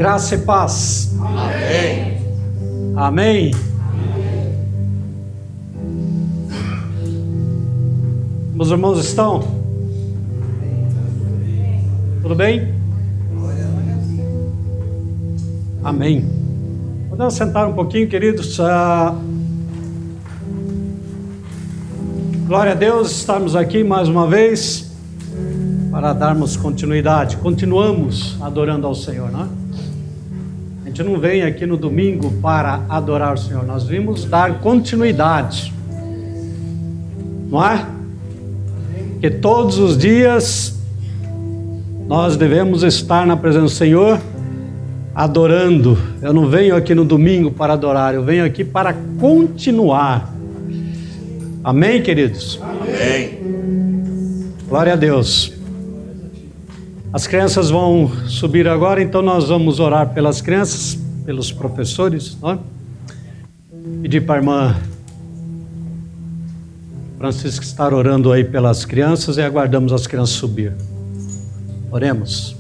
Graça e paz. Amém. Amém. Meus irmãos estão? Tudo bem? Amém. Podemos sentar um pouquinho, queridos? Glória a Deus, estamos aqui mais uma vez para darmos continuidade. Continuamos adorando ao Senhor, não é? A gente não vem aqui no domingo para adorar o Senhor, nós vimos dar continuidade, não é? Que todos os dias nós devemos estar na presença do Senhor adorando. Eu não venho aqui no domingo para adorar, eu venho aqui para continuar. Amém, queridos? Amém. Glória a Deus. As crianças vão subir agora, então nós vamos orar pelas crianças, pelos professores, não é? Pedir para a irmã Francisca estar orando aí pelas crianças e aguardamos as crianças subir. Oremos.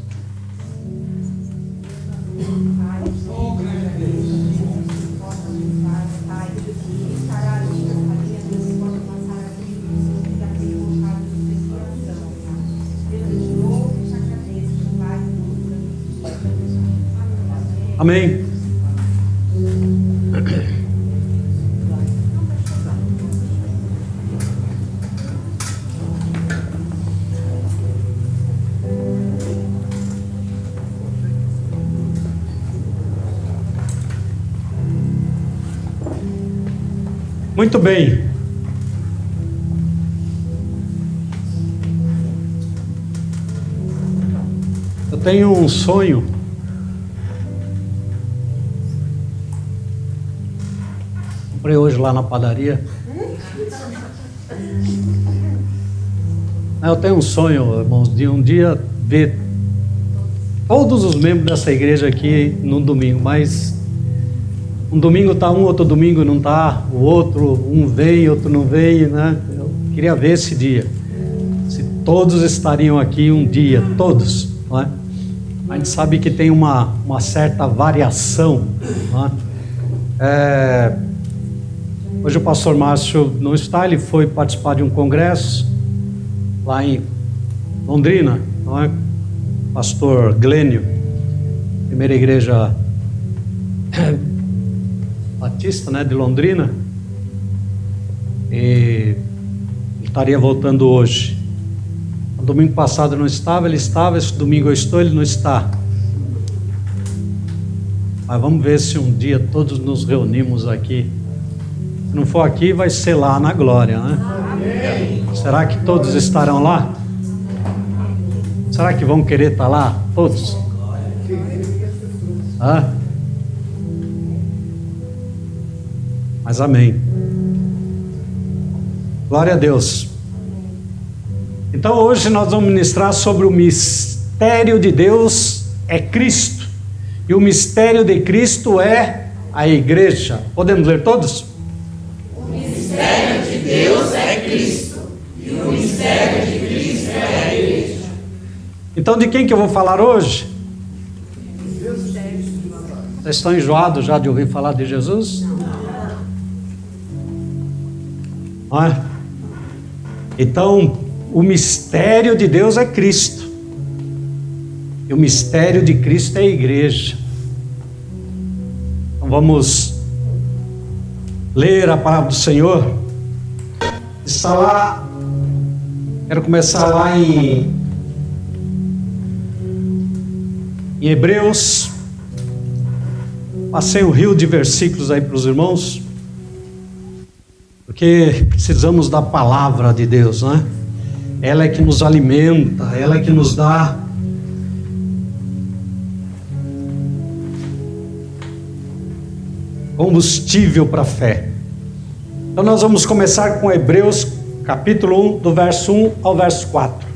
Amém. Muito bem. Eu tenho um sonho. Comprei hoje lá na padaria. Eu tenho um sonho, irmãos, de um dia ver todos os membros dessa igreja aqui no domingo, mas um domingo está um, outro domingo não está, o outro, um veio, outro não veio, né? Eu queria ver esse dia, se todos estariam aqui um dia, todos, não é? A gente sabe que tem uma certa variação, não é? Hoje o pastor Márcio não está, ele foi participar de um congresso lá em Londrina, não é? Pastor Glênio, primeira igreja batista, né, de Londrina, e ele estaria voltando hoje. No domingo passado não estava, ele estava, esse domingo eu estou, ele não está. Mas vamos ver se um dia todos nos reunimos aqui. Se não for aqui, vai ser lá na glória, né? Amém. Será que todos estarão lá? Será que vão querer estar lá? Todos? Mas amém. Glória a Deus. Então hoje nós vamos ministrar sobre o mistério de Deus é Cristo. E o mistério de Cristo é a igreja. Podemos ler todos? O mistério de Deus é Cristo. E o mistério de Cristo é a igreja. Então de quem que eu vou falar hoje? Vocês estão enjoados já de ouvir falar de Jesus? Não é? Então, o mistério de Deus é Cristo. E o mistério de Cristo é a igreja. Então vamos ler a palavra do Senhor. Está lá, quero começar lá em Hebreus. Passei um rio de versículos aí para os irmãos, porque precisamos da palavra de Deus, né? Ela é que nos alimenta, ela é que nos dá combustível para a fé. Então nós vamos começar com Hebreus capítulo 1, do verso 1 ao verso 4.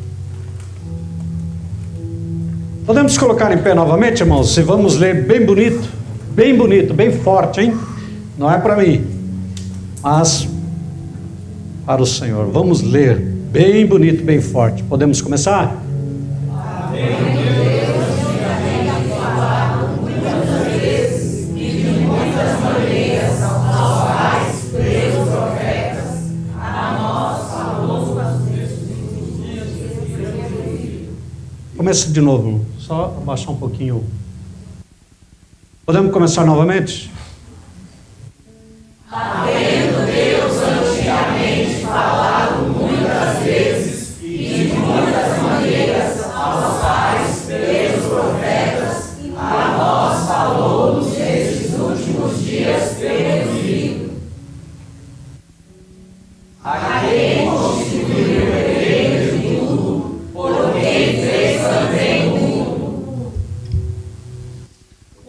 Podemos colocar em pé novamente, irmãos? E vamos ler bem bonito, bem forte, hein? Não é para mim, mas para o Senhor. Vamos ler bem bonito, bem forte. Podemos começar? Amém. Começa de novo, só abaixar um pouquinho. Podemos começar novamente? Havendo Deus antigamente falado muitas vezes e de muitas maneiras aos pais pelos profetas, a nós falou-nos nestes últimos dias pelo Filho, a quem constituiu o herdeiro de tudo, por quem fez também o mundo,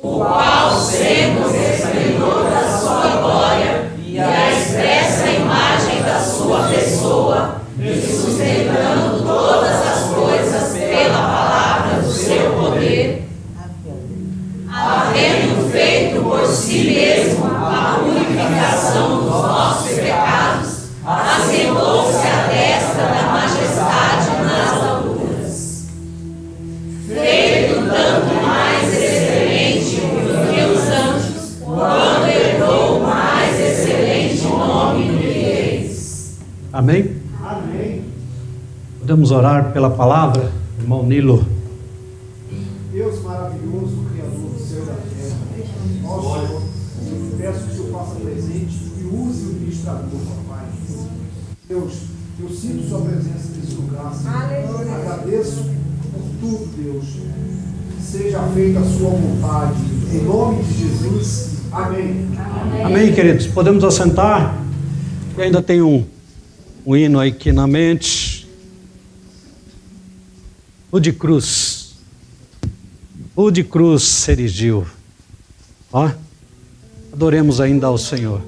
o qual, sendo o resplendor da sua glória e a expressa imagem da sua pessoa, e sustentando todas as coisas pela palavra do seu poder, havendo feito por si mesmo a purificação dos nossos pecados, assentou-se à destra da majestade nas alturas, feito tanto mais excelente do que os anjos, quando herdou o mais excelente nome do que eles. Amém? Amém. Podemos orar pela palavra, irmão Nilo. Deus maravilhoso, Criador do céu e da terra. Ó Senhor, eu peço que o Senhor faça presente e use o ministrador, papai. Deus, eu sinto sua presença nesse lugar, Senhor. Agradeço por tudo, Deus. Seja feita a sua vontade. Em nome de Jesus. Amém. Amém, queridos. Podemos assentar? Eu ainda tenho um hino aqui na mente. O de cruz. O de cruz se erigiu. Ó, adoremos ainda ao Senhor.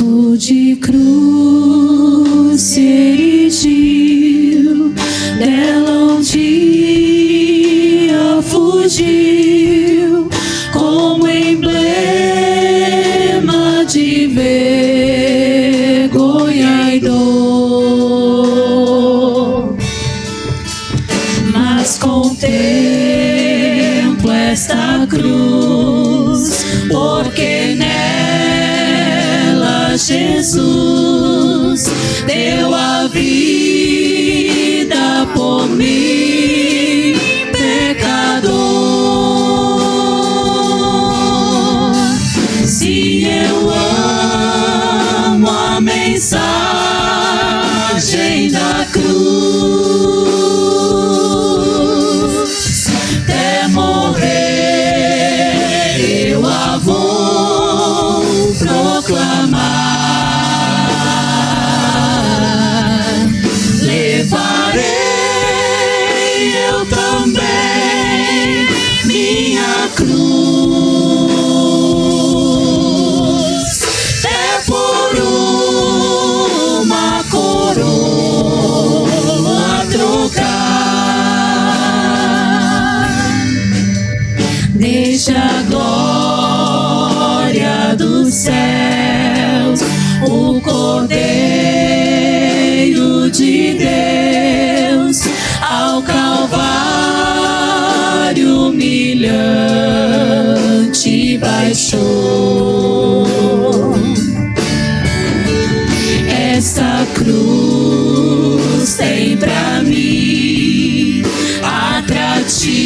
O de cruz se erigiu, dela um dia fugiu, como emblema de vergonha e dor. Mas contemplo esta cruz, porque nela Jesus deu a vida por mim, pecador. Se eu amo a mensagem da cruz, até morrer eu a vou proclamar. Levarei eu também minha cruz, é por uma coroa trocar. Deixa a glória dos céus, o Cordeiro de Deus, ao Calvário humilhante baixou. Esta cruz tem pra mim atrativo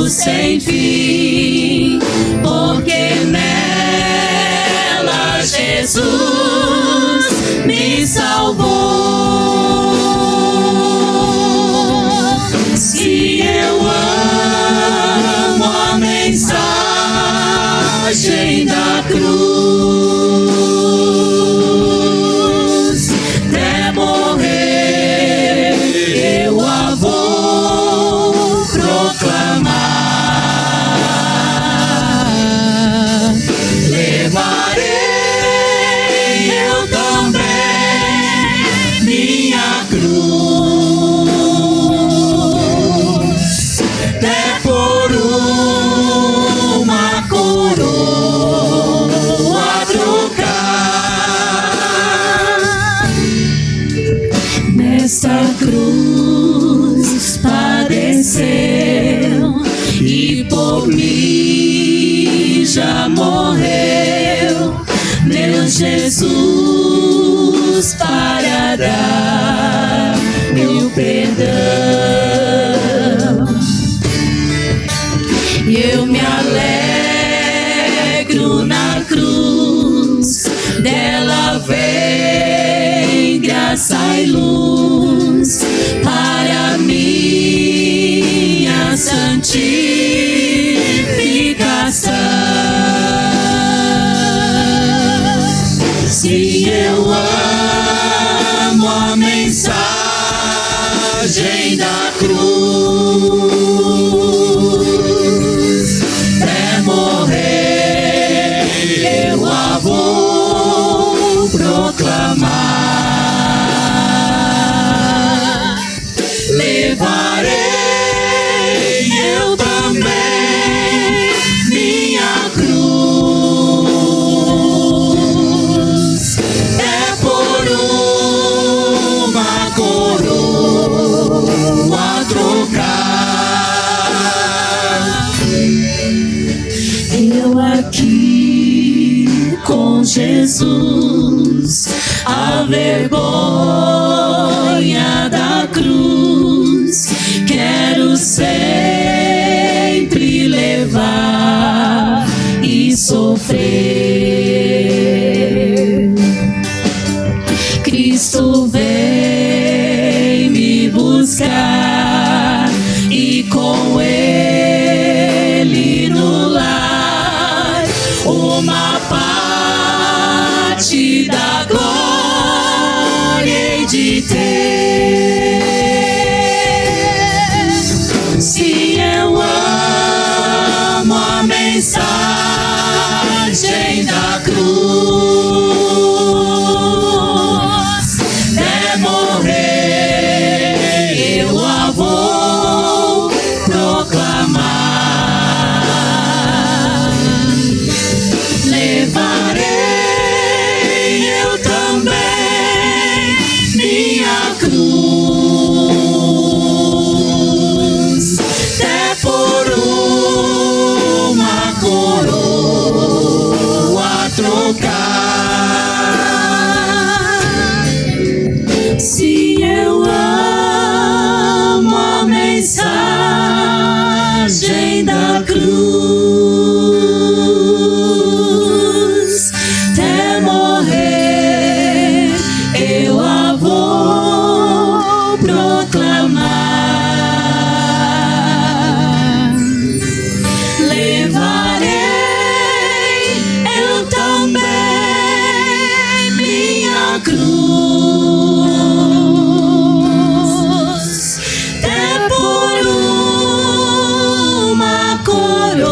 sem fim, porque nela Jesus nesta cruz padeceu e por mim já morreu, meu Jesus, para dar meu perdão. E eu me alegro na cruz, dela vem graça e luz para minha santificação. Sim, eu amo a mensagem da cruz. Até morrer eu a vou proclamar. Levarei eu também minha cruz. É por uma coroa trocar. Eu aqui com Jesus, a vergonha da cruz, quero sempre levar e sofrer. Cristo vem me buscar e com Ele no lar uma parte da glória hei de ter. Se eu amo a mensagem da cruz, até morrer eu a vou proclamar. Levarei eu também minha cruz, até por uma coroa trocar. Se eu amo a mensagem da cruz, até morrer eu a vou proclamar. Levarei eu também minha cruz, até por uma coroa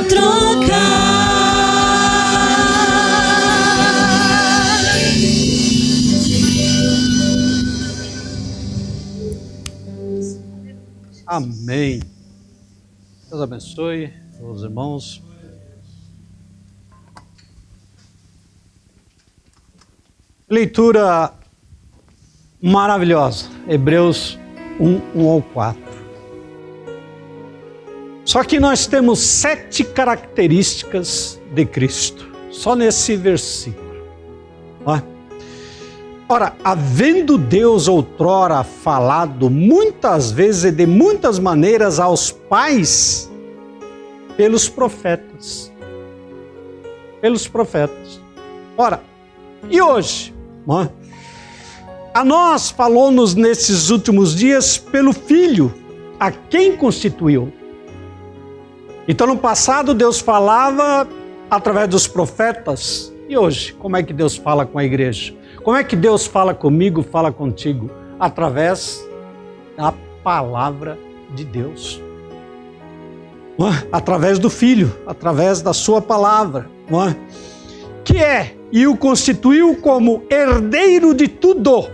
trocar. Amém. Deus abençoe os irmãos. Leitura maravilhosa. Hebreus 1 ao 4. Só que nós temos 7 características de Cristo. Só nesse versículo. Ó. Ora, havendo Deus outrora falado muitas vezes e de muitas maneiras aos pais pelos profetas. Pelos profetas. Ora, e hoje? Ó, a nós falou-nos nesses últimos dias pelo Filho, a quem constituiu. Então no passado Deus falava através dos profetas. E hoje, como é que Deus fala com a igreja? Como é que Deus fala comigo, fala contigo? Através da palavra de Deus. Através do Filho, através da sua palavra. Que é, e o constituiu como herdeiro de tudo,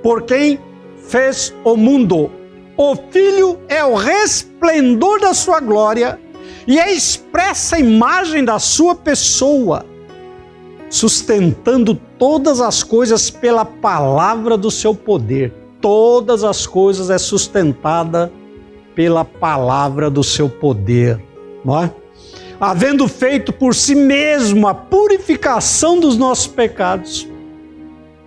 por quem fez o mundo. O Filho é o resplendor da sua glória e a expressa imagem da sua pessoa, sustentando todas as coisas pela palavra do seu poder. Todas as coisas é sustentada pela palavra do seu poder, não é? Havendo feito por si mesmo a purificação dos nossos pecados,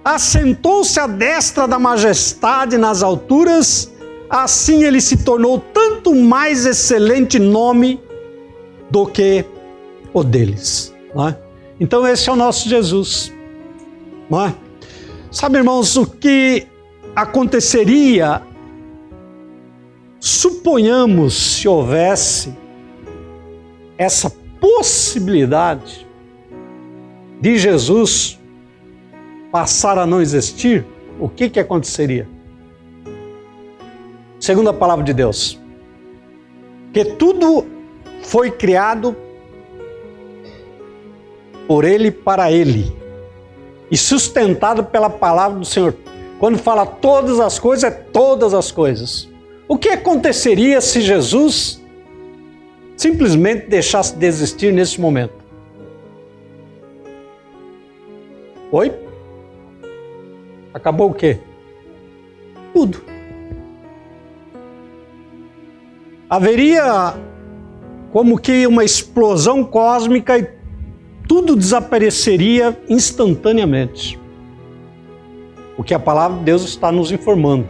assentou-se à destra da majestade nas alturas, assim ele se tornou tanto mais excelente nome do que o deles, não é? Então esse é o nosso Jesus, não é? Sabe, irmãos, o que aconteceria, suponhamos, se houvesse essa possibilidade de Jesus passar a não existir, o que aconteceria? Segundo a palavra de Deus, que tudo foi criado por Ele e para Ele, e sustentado pela palavra do Senhor. Quando fala todas as coisas, é todas as coisas. O que aconteceria se Jesus simplesmente deixasse de existir nesse momento? Oi? Acabou o quê? Tudo. Haveria como que uma explosão cósmica e tudo desapareceria instantaneamente. O que a palavra de Deus está nos informando.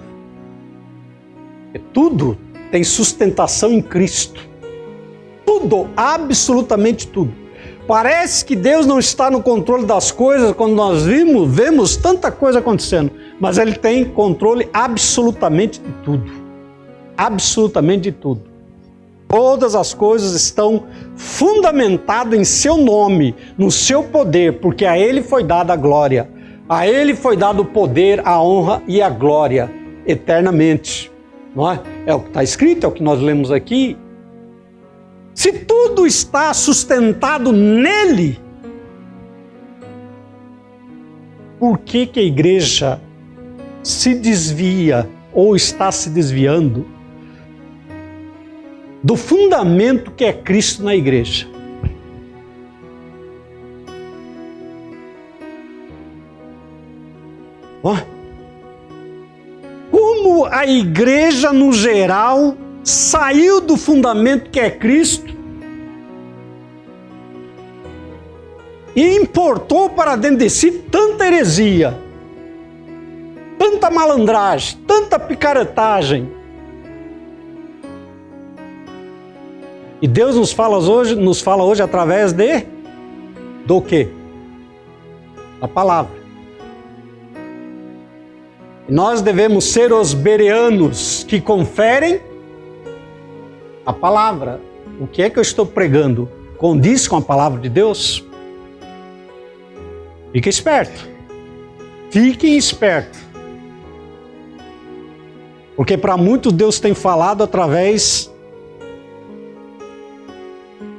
Tudo tem sustentação em Cristo. Tudo, absolutamente tudo. Parece que Deus não está no controle das coisas quando nós vemos tanta coisa acontecendo, mas Ele tem controle absolutamente de tudo. Absolutamente de tudo. Todas as coisas estão fundamentadas em seu nome, no seu poder, porque a Ele foi dada a glória. A Ele foi dado o poder, a honra e a glória eternamente. Não é? É o que está escrito, é o que nós lemos aqui. Se tudo está sustentado nele, por que a igreja se desvia ou está se desviando do fundamento que é Cristo na igreja? Como a igreja no geral saiu do fundamento que é Cristo e importou para dentro de si tanta heresia, tanta malandragem, tanta picaretagem. E Deus nos fala hoje através do quê? A palavra. Nós devemos ser os bereanos que conferem a palavra. O que é que eu estou pregando? Condiz com a palavra de Deus? Fique esperto. Fiquem espertos. Porque para muitos Deus tem falado através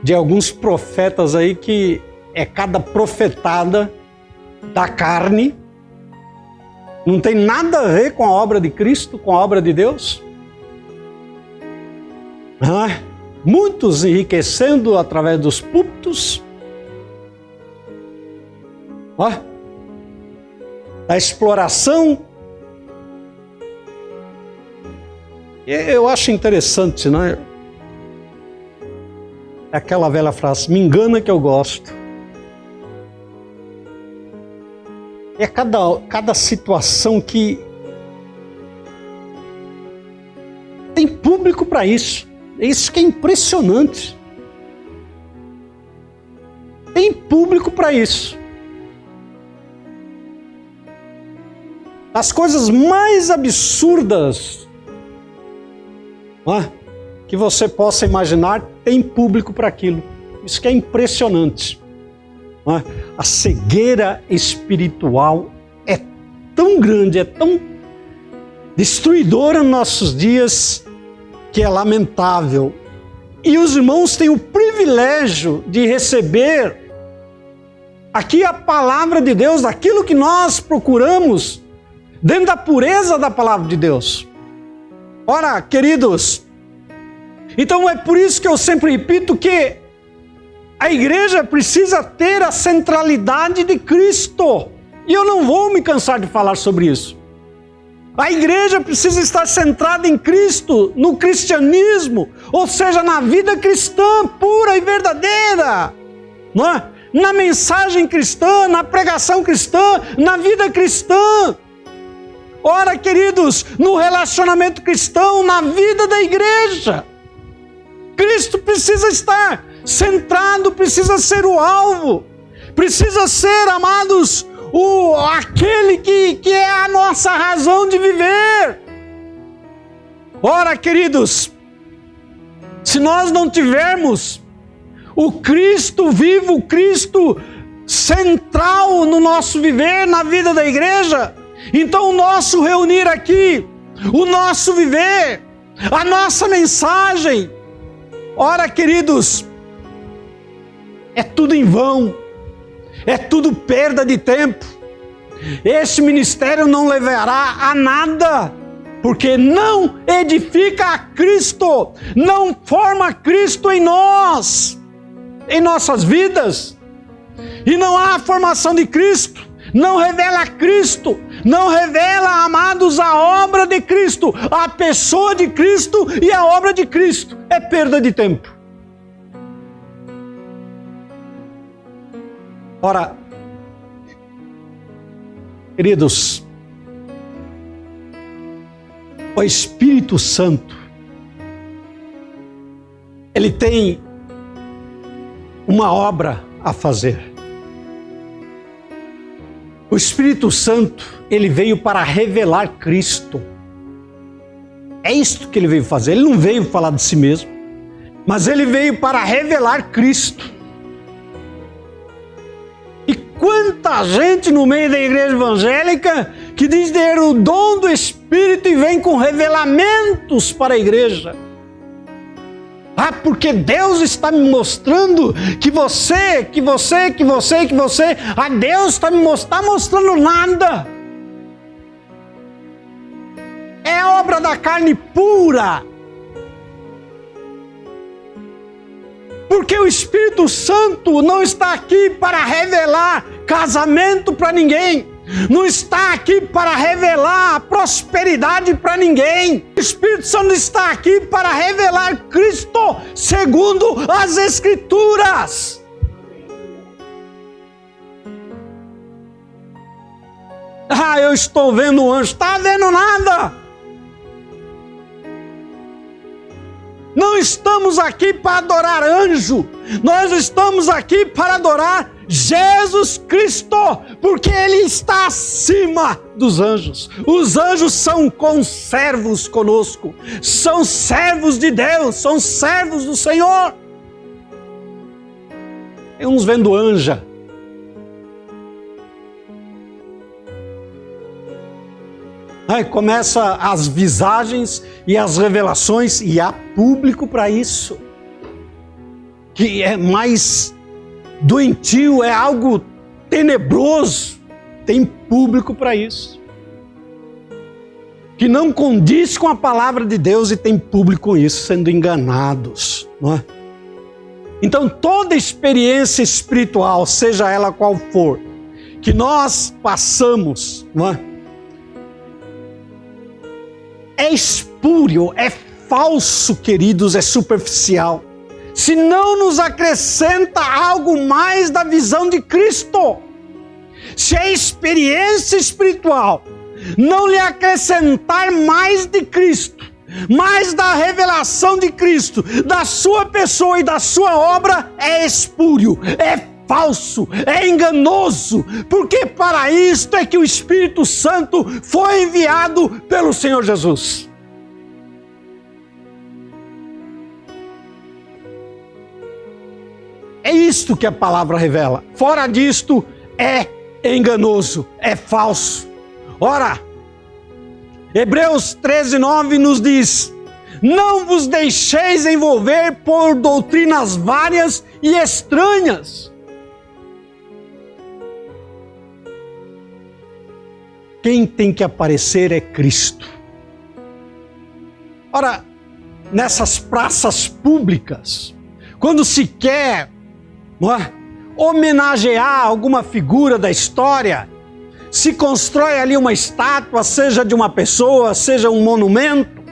de alguns profetas aí que é cada profetada da carne. Não tem nada a ver com a obra de Cristo, com a obra de Deus. Muitos enriquecendo através dos púlpitos, da exploração. Eu acho interessante, né? É aquela velha frase, me engana que eu gosto. É cada situação que tem público para isso. É isso que é impressionante. Tem público para isso. As coisas mais absurdas que você possa imaginar, tem público para aquilo. Isso que é impressionante. A cegueira espiritual é tão grande, é tão destruidora nos nossos dias, que é lamentável. E os irmãos têm o privilégio de receber aqui a palavra de Deus, aquilo que nós procuramos, dentro da pureza da palavra de Deus. Ora, queridos, então é por isso que eu sempre repito que a igreja precisa ter a centralidade de Cristo. E eu não vou me cansar de falar sobre isso. A igreja precisa estar centrada em Cristo, no cristianismo, ou seja, na vida cristã pura e verdadeira, não é? Na mensagem cristã, na pregação cristã, na vida cristã. Ora, queridos, no relacionamento cristão, na vida da igreja. Cristo precisa estar centrado, precisa ser o alvo, precisa ser, amados, aquele que é a nossa razão de viver. Ora, queridos, se nós não tivermos o Cristo vivo, o Cristo central no nosso viver, na vida da igreja, então o nosso reunir aqui, o nosso viver, a nossa mensagem, ora, queridos, é tudo em vão, é tudo perda de tempo. Este ministério não levará a nada, porque não edifica a Cristo, não forma Cristo em nós, em nossas vidas. E não há formação de Cristo, não revela Cristo, não revela, amados, a obra de Cristo, a pessoa de Cristo e a obra de Cristo. É perda de tempo. Ora, queridos, o Espírito Santo, ele tem uma obra a fazer. O Espírito Santo, ele veio para revelar Cristo. É isto que ele veio fazer. Ele não veio falar de si mesmo, mas ele veio para revelar Cristo. E quanta gente no meio da igreja evangélica que diz ter o dom do Espírito e vem com revelamentos para a igreja. Ah, porque Deus está me mostrando que você, Deus está mostrando nada. É obra da carne pura. Porque o Espírito Santo não está aqui para revelar casamento para ninguém. Não está aqui para revelar prosperidade para ninguém. O Espírito Santo está aqui para revelar Cristo segundo as Escrituras. Ah, eu estou vendo um anjo. Está vendo nada. Não estamos aqui para adorar anjo. Nós estamos aqui para adorar Jesus Cristo, porque Ele está acima dos anjos. Os anjos são conservos conosco, são servos de Deus, são servos do Senhor. Tem uns vendo anja. Aí começa as visagens e as revelações, e há público para isso, que é mais doentio, é algo tenebroso, tem público para isso, que não condiz com a palavra de Deus e tem público com isso, sendo enganados, não é? Então toda experiência espiritual, seja ela qual for, que nós passamos, não é? É espúrio, é falso, queridos, é superficial. Se não nos acrescenta algo mais da visão de Cristo, se a experiência espiritual não lhe acrescentar mais de Cristo, mais da revelação de Cristo, da sua pessoa e da sua obra, é espúrio, é falso, é enganoso, porque para isto é que o Espírito Santo foi enviado pelo Senhor Jesus. É isto que a palavra revela. Fora disto, é enganoso, é falso. Ora, Hebreus 13:9 nos diz: não vos deixeis envolver por doutrinas várias e estranhas. Quem tem que aparecer é Cristo. Ora, nessas praças públicas, quando se quer homenagear alguma figura da história, se constrói ali uma estátua, seja de uma pessoa, seja um monumento,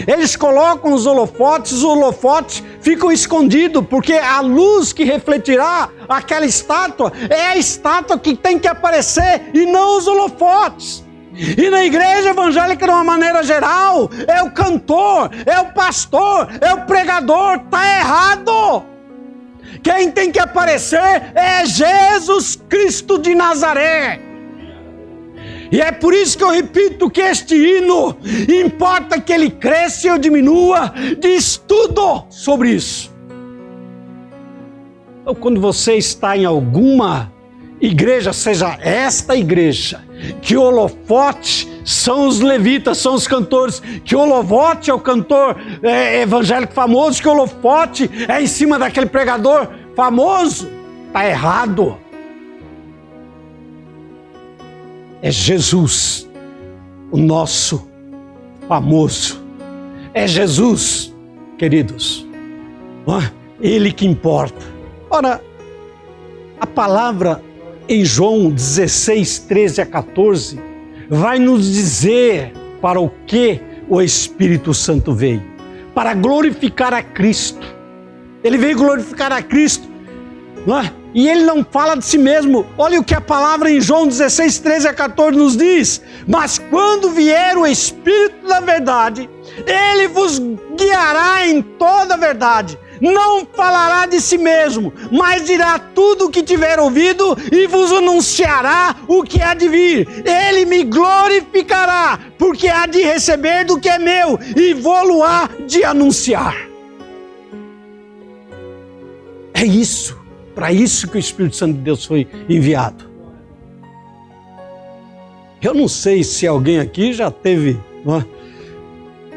eles colocam os holofotes ficam escondidos, porque a luz que refletirá aquela estátua é a estátua que tem que aparecer e não os holofotes. E na igreja evangélica, de uma maneira geral, é o cantor, é o pastor, é o pregador. Está errado. Quem tem que aparecer é Jesus Cristo de Nazaré. E é por isso que eu repito que este hino, importa que ele cresça e eu diminua, diz tudo sobre isso. Então, quando você está em alguma igreja, seja esta igreja, que o holofote são os levitas, são os cantores, que o holofote é o cantor evangélico famoso, que o holofote é em cima daquele pregador famoso, está errado. É Jesus, o nosso famoso. É Jesus, queridos. Ele que importa. Ora, a palavra em João 16, 13 a 14, vai nos dizer para o que o Espírito Santo veio. Para glorificar a Cristo. Ele veio glorificar a Cristo. Não é? E ele não fala de si mesmo. Olha o que a palavra em João 16, 13 a 14 nos diz. Mas quando vier o Espírito da verdade, ele vos guiará em toda a verdade. Não falará de si mesmo, mas dirá tudo o que tiver ouvido e vos anunciará o que há de vir. Ele me glorificará, porque há de receber do que é meu e vou-lo-á de anunciar. É isso. Para isso que o Espírito Santo de Deus foi enviado. Eu não sei se alguém aqui já teve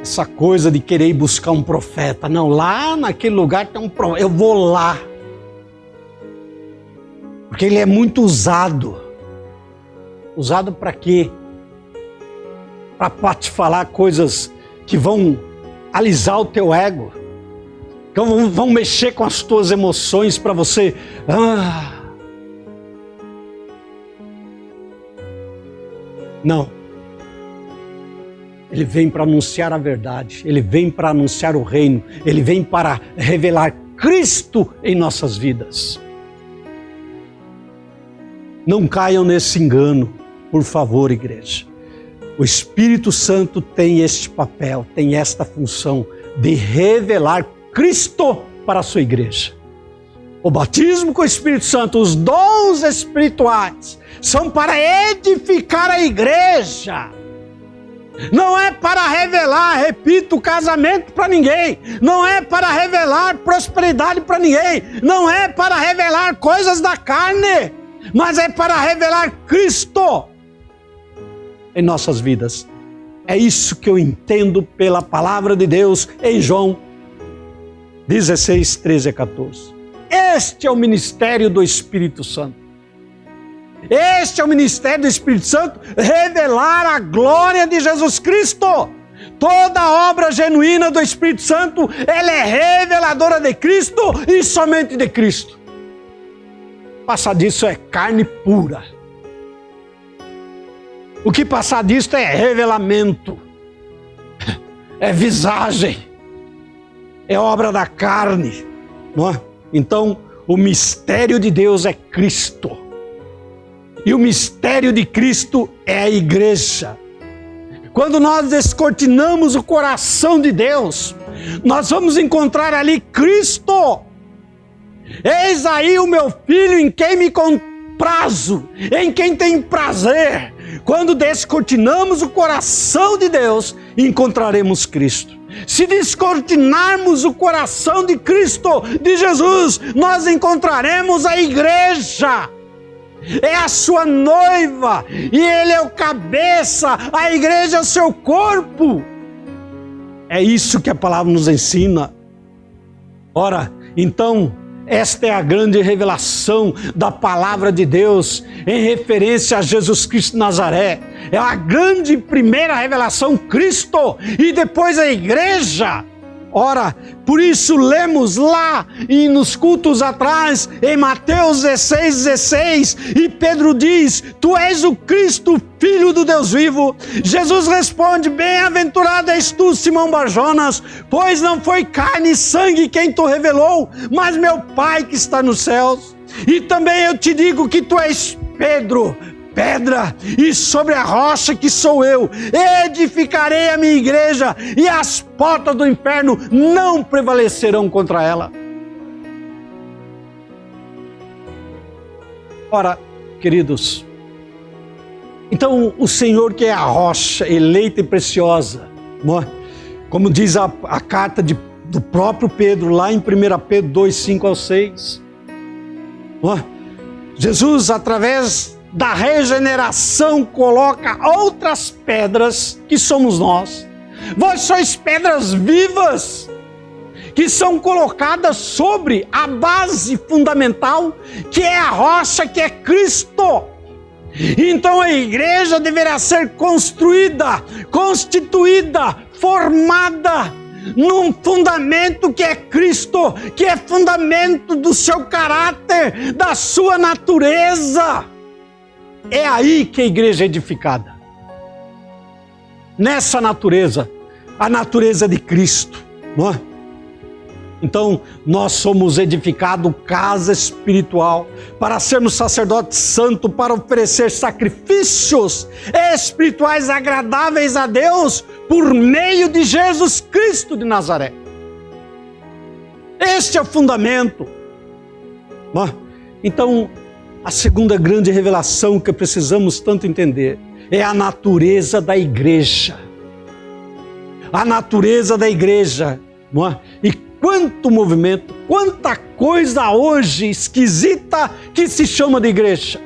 essa coisa de querer ir buscar um profeta. Não, lá naquele lugar tem um profeta. Eu vou lá. Porque ele é muito usado. Usado para quê? Para te falar coisas que vão alisar o teu ego. Então vão mexer com as tuas emoções para você. Não. Ele vem para anunciar a verdade. Ele vem para anunciar o reino. Ele vem para revelar Cristo em nossas vidas. Não caiam nesse engano, por favor, igreja. O Espírito Santo tem este papel, tem esta função de revelar Cristo para a sua igreja. O batismo com o Espírito Santo, os dons espirituais, são para edificar a igreja. Não é para revelar, repito, casamento para ninguém. Não é para revelar prosperidade para ninguém. Não é para revelar coisas da carne, mas é para revelar Cristo em nossas vidas. É isso que eu entendo pela palavra de Deus em João 16, 13 a 14. Este é o ministério do Espírito Santo. Este é o ministério do Espírito Santo, revelar a glória de Jesus Cristo. Toda obra genuína do Espírito Santo, ela é reveladora de Cristo e somente de Cristo. Passar disso é carne pura. O que passar disso é revelamento, é visagem, é obra da carne, não é? Então, o mistério de Deus é Cristo. E o mistério de Cristo é a igreja. Quando nós descortinamos o coração de Deus, nós vamos encontrar ali Cristo. Eis aí o meu filho em quem me comprazo, em quem tem prazer. Quando descortinamos o coração de Deus, encontraremos Cristo. Se descortinarmos o coração de Cristo, de Jesus, nós encontraremos a igreja. É a sua noiva, e ele é o cabeça, a igreja é o seu corpo. É isso que a palavra nos ensina. Ora, então, esta é a grande revelação da palavra de Deus em referência a Jesus Cristo de Nazaré. É a grande primeira revelação, Cristo, e depois a igreja. Ora, por isso lemos lá e nos cultos atrás, em Mateus 16, e Pedro diz: Tu és o Cristo, Filho do Deus vivo. Jesus responde: Bem-aventurado és tu, Simão Barjonas, pois não foi carne e sangue quem tu revelou, mas meu Pai que está nos céus. E também eu te digo que tu és Pedro, pedra, e sobre a rocha que sou eu, edificarei a minha igreja, e as portas do inferno não prevalecerão contra ela. Ora, queridos, então o Senhor, que é a rocha eleita e preciosa, não é? Como diz a carta do próprio Pedro, lá em 1 Pedro 2, 5 ao 6, não é? Jesus, através da regeneração, coloca outras pedras, que somos nós. Vós sois pedras vivas, que são colocadas sobre a base fundamental, que é a rocha, que é Cristo. Então a igreja deverá ser construída, constituída, formada num fundamento que é Cristo, que é fundamento do seu caráter, da sua natureza. É aí que a igreja é edificada. Nessa natureza, a natureza de Cristo, não é? Então, nós somos edificados casa espiritual, para sermos sacerdotes santos, para oferecer sacrifícios espirituais agradáveis a Deus, por meio de Jesus Cristo de Nazaré. Este é o fundamento, não é? Então, a segunda grande revelação que precisamos tanto entender é a natureza da igreja. A natureza da igreja, não é? E quanto movimento, quanta coisa hoje esquisita que se chama de igreja.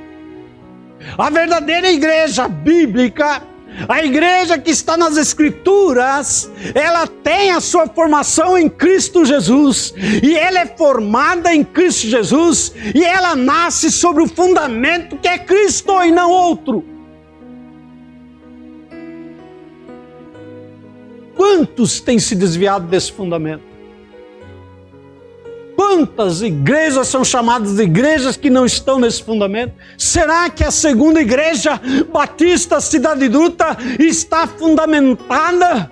A verdadeira igreja bíblica, a igreja que está nas Escrituras, ela tem a sua formação em Cristo Jesus, e ela é formada em Cristo Jesus, e ela nasce sobre o fundamento que é Cristo e não outro. Quantos têm se desviado desse fundamento? Quantas igrejas são chamadas de igrejas que não estão nesse fundamento? Será que a segunda igreja batista Cidade Dutra está fundamentada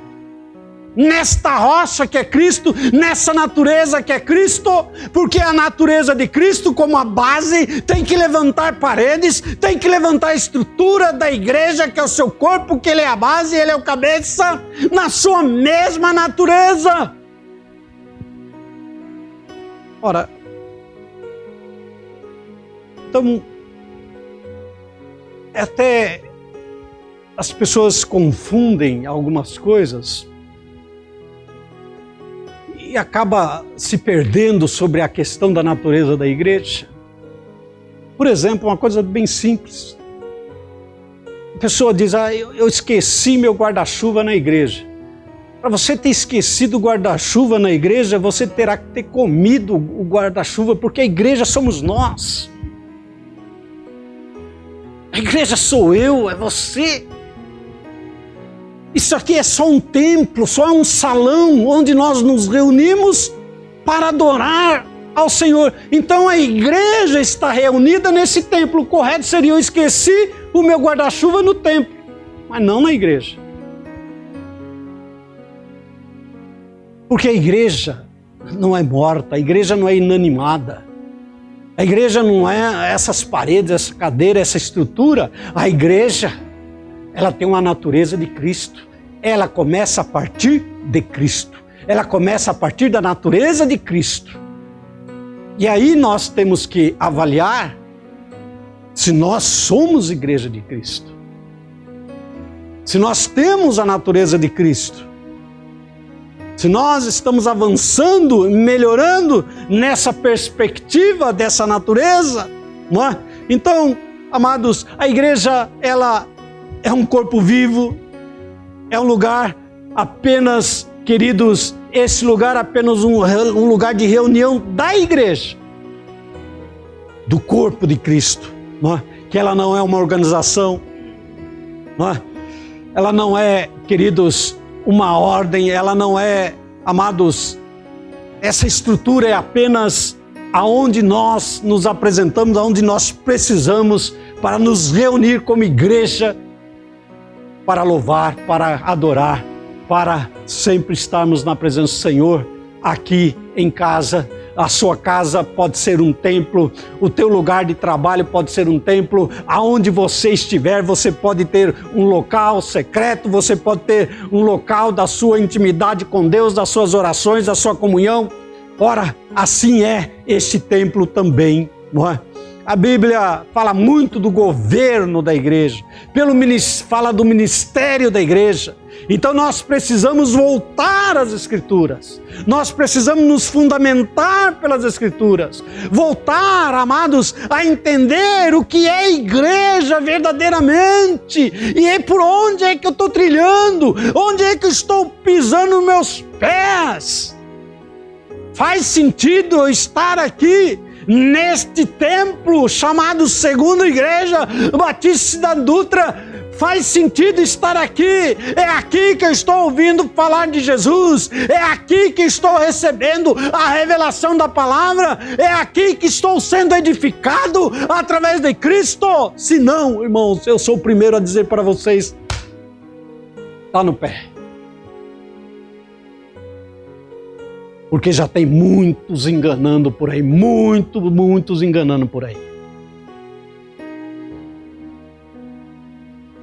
nesta rocha que é Cristo, nessa natureza que é Cristo? Porque a natureza de Cristo, como a base, tem que levantar paredes, tem que levantar a estrutura da igreja, que é o seu corpo, que ele é a base, ele é o cabeça, na sua mesma natureza. Ora, então, até as pessoas confundem algumas coisas e acaba se perdendo sobre a questão da natureza da igreja. Por exemplo, uma coisa bem simples. A pessoa diz: eu esqueci meu guarda-chuva na igreja. Para você ter esquecido o guarda-chuva na igreja, você terá que ter comido o guarda-chuva, porque a igreja somos nós. A igreja sou eu, é você. Isso aqui é só um templo, só um salão onde nós nos reunimos para adorar ao Senhor. Então a igreja está reunida nesse templo. O correto seria: eu esqueci o meu guarda-chuva no templo, mas não na igreja. Porque a igreja não é morta, a igreja não é inanimada. A igreja não é essas paredes, essa cadeira, essa estrutura. A igreja, ela tem uma natureza de Cristo. Ela começa a partir de Cristo. Ela começa a partir da natureza de Cristo. E aí nós temos que avaliar se nós somos igreja de Cristo. Se nós temos a natureza de Cristo. Se nós estamos avançando, melhorando nessa perspectiva dessa natureza, não é? Então, amados, a igreja, ela é um corpo vivo, é um lugar apenas, queridos, esse lugar é apenas um lugar de reunião da igreja, do corpo de Cristo, não é? Que ela não é uma organização, não é? Ela não é, queridos, uma ordem, ela não é Amados, essa estrutura é apenas aonde nós nos apresentamos, aonde nós precisamos para nos reunir como igreja, para louvar, para adorar, para sempre estarmos na presença do Senhor, aqui em casa. A sua casa pode ser um templo, o teu lugar de trabalho pode ser um templo, aonde você estiver, você pode ter um local secreto, você pode ter um local da sua intimidade com Deus, das suas orações, da sua comunhão. Ora, assim é este templo também, não é? A Bíblia fala muito do governo da igreja, fala do ministério da igreja. Então nós precisamos voltar às Escrituras, nós precisamos nos fundamentar pelas Escrituras, voltar, amados, a entender o que é igreja verdadeiramente, e é por onde é que eu estou trilhando, onde é que eu estou pisando os meus pés. Faz sentido eu estar aqui neste templo chamado Segunda Igreja Batista da Dutra? Faz sentido estar aqui? É aqui que eu estou ouvindo falar de Jesus? É aqui que estou recebendo a revelação da palavra? É aqui que estou sendo edificado através de Cristo? Se não, irmãos, eu sou o primeiro a dizer para vocês, está no pé. Porque já tem muitos enganando por aí, muitos enganando por aí.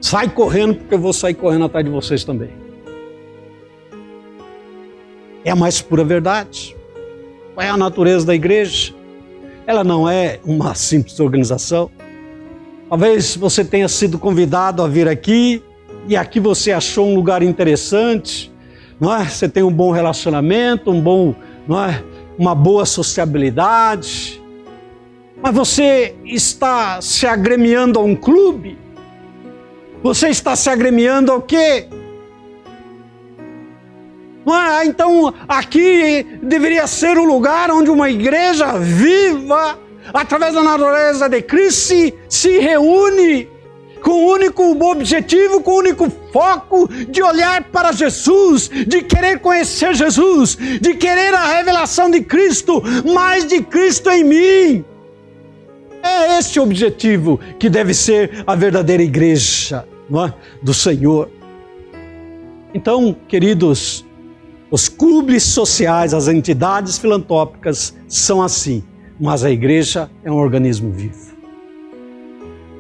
Sai correndo, porque eu vou sair correndo atrás de vocês também. É a mais pura verdade. Qual é a natureza da igreja? Ela não é uma simples organização. Talvez você tenha sido convidado a vir aqui, e aqui você achou um lugar interessante, não é? Você tem um bom relacionamento, não é? Uma boa sociabilidade, mas você está se agremiando a um clube? Você está se agremiando ao quê? Não é? Então aqui deveria ser o lugar onde uma igreja viva, através da natureza de Cristo, se reúne com o único objetivo, com o único foco de olhar para Jesus, de querer conhecer Jesus, de querer a revelação de Cristo, mais de Cristo em mim. É esse o objetivo que deve ser a verdadeira igreja, não é? Do Senhor. Então, queridos, os clubes sociais, as entidades filantrópicas são assim, mas a igreja é um organismo vivo.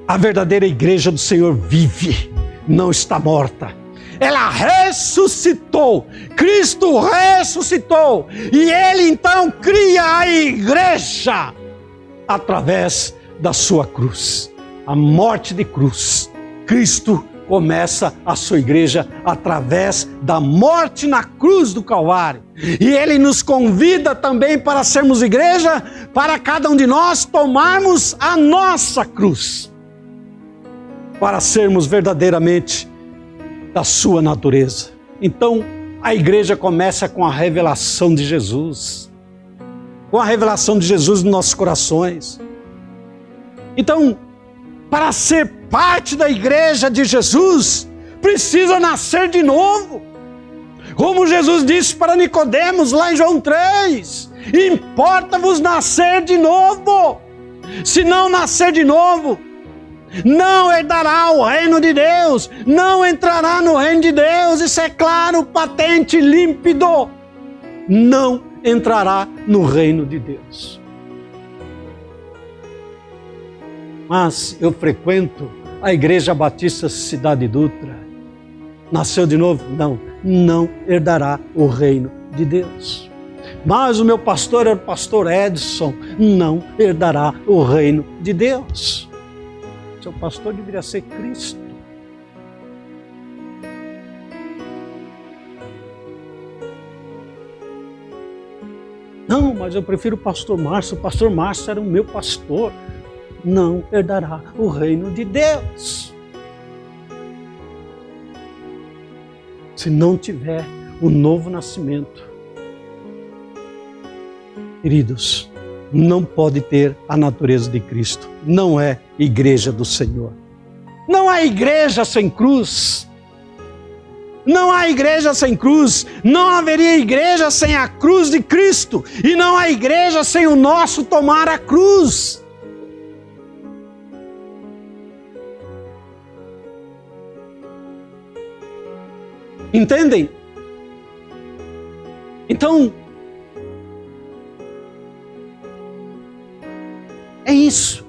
A verdadeira igreja do Senhor vive, não está morta. Ela ressuscitou, Cristo ressuscitou, e Ele então cria a igreja através da sua cruz, a morte de cruz. Cristo começa a sua igreja através da morte na cruz do Calvário. E Ele nos convida também para sermos igreja, para cada um de nós tomarmos a nossa cruz, para sermos verdadeiramente da sua natureza. Então, a igreja começa com a revelação de Jesus, com a revelação de Jesus nos nossos corações. Então, para ser parte da igreja de Jesus, precisa nascer de novo. Como Jesus disse para Nicodemos lá em João 3, importa-vos nascer de novo. Se não nascer de novo, não herdará o reino de Deus, não entrará no reino de Deus. Isso é claro, patente, límpido. Não entrará no reino de Deus. Mas eu frequento a Igreja Batista Cidade Dutra. Nasceu de novo? Não herdará o reino de Deus. Mas o meu pastor era o pastor Edson, não herdará o reino de Deus. Seu pastor deveria ser Cristo. Não, mas eu prefiro o pastor Márcio. O pastor Márcio era o meu pastor. Não herdará o reino de Deus. Se não tiver o novo nascimento. Queridos, não pode ter a natureza de Cristo. Não é igreja do Senhor. Não há igreja sem cruz. Não há igreja sem cruz, não haveria igreja sem a cruz de Cristo, e não há igreja sem o nosso tomar a cruz. Entendem? Então, é isso.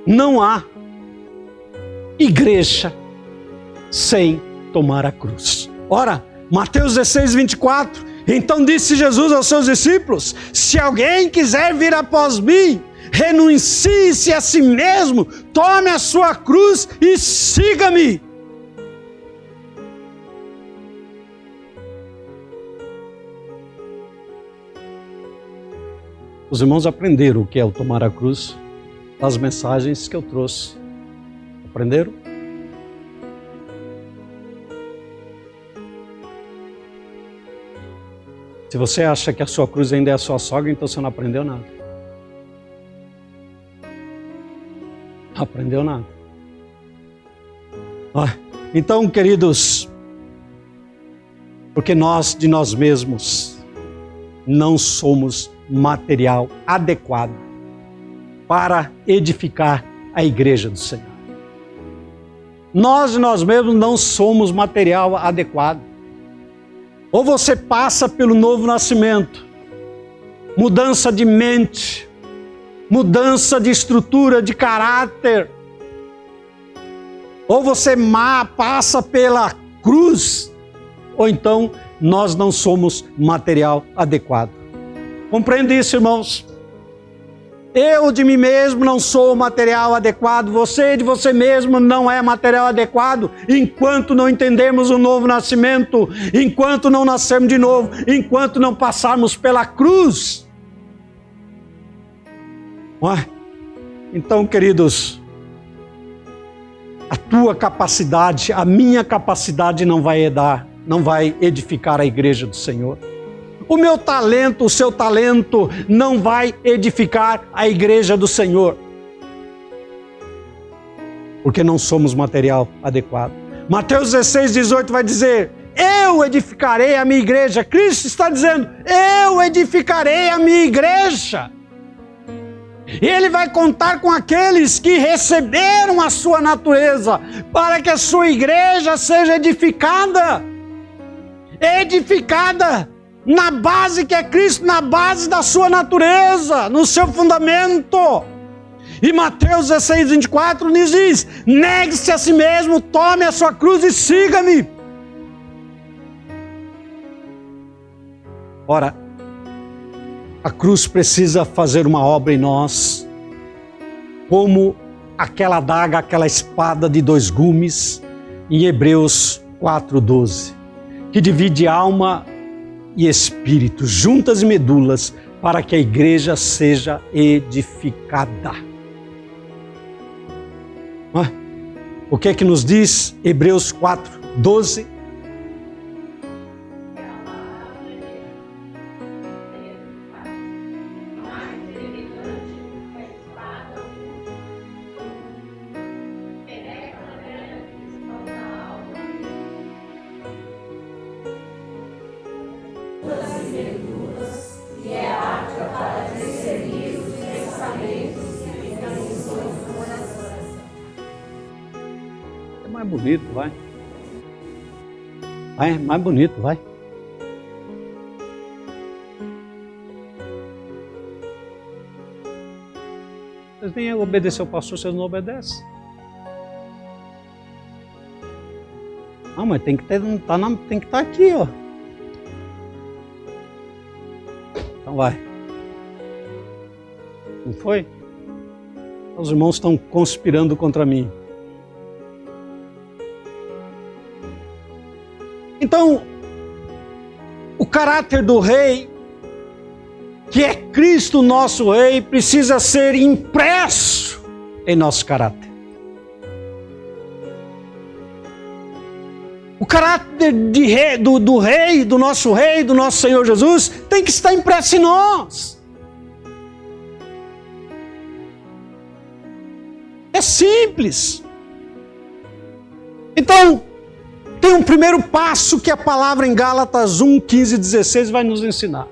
Não há igreja sem tomar a cruz. Ora, Mateus 16, 24. Então disse Jesus aos seus discípulos: se alguém quiser vir após mim, renuncie-se a si mesmo, tome a sua cruz e siga-me. Os irmãos aprenderam o que é o tomar a cruz das mensagens que eu trouxe. Aprenderam? Se você acha que a sua cruz ainda é a sua sogra, então você não aprendeu nada. Não aprendeu nada. Então, queridos, porque nós de nós mesmos não somos material adequado para edificar a igreja do Senhor. Nós de nós mesmos não somos material adequado. Ou você passa pelo novo nascimento, mudança de mente, mudança de estrutura, de caráter. Ou você passa pela cruz, ou então nós não somos material adequado. Compreende isso, irmãos? Eu de mim mesmo não sou material adequado, você de você mesmo não é material adequado, enquanto não entendermos o novo nascimento, enquanto não nascermos de novo, enquanto não passarmos pela cruz. Então, queridos, a tua capacidade, a minha capacidade não vai edificar a igreja do Senhor. O meu talento, o seu talento não vai edificar a igreja do Senhor. Porque não somos material adequado. Mateus 16, 18 vai dizer: eu edificarei a minha igreja. Cristo está dizendo: eu edificarei a minha igreja. E Ele vai contar com aqueles que receberam a sua natureza, para que a sua igreja seja edificada. Edificada na base que é Cristo, na base da sua natureza, no seu fundamento. E Mateus 16, 24 nos diz: negue-se a si mesmo, tome a sua cruz e siga-me. Ora, a cruz precisa fazer uma obra em nós, como aquela adaga, aquela espada de 2 gumes, em Hebreus 4:12, que divide alma e espírito, juntas e medulas, para que a igreja seja edificada. O que é que nos diz Hebreus 4:12? Bonito, vai. Vai, mais bonito, vai. Vocês nem obedecem ao pastor, vocês não obedecem. Não, mas tem que estar aqui, ó. Então vai. Não foi? Os irmãos estão conspirando contra mim. Então, o caráter do rei, que é Cristo nosso rei, precisa ser impresso em nosso caráter. O caráter do nosso Senhor Jesus, tem que estar impresso em nós. É simples. Então, tem um primeiro passo que a palavra em Gálatas 1, 15 e 16 vai nos ensinar.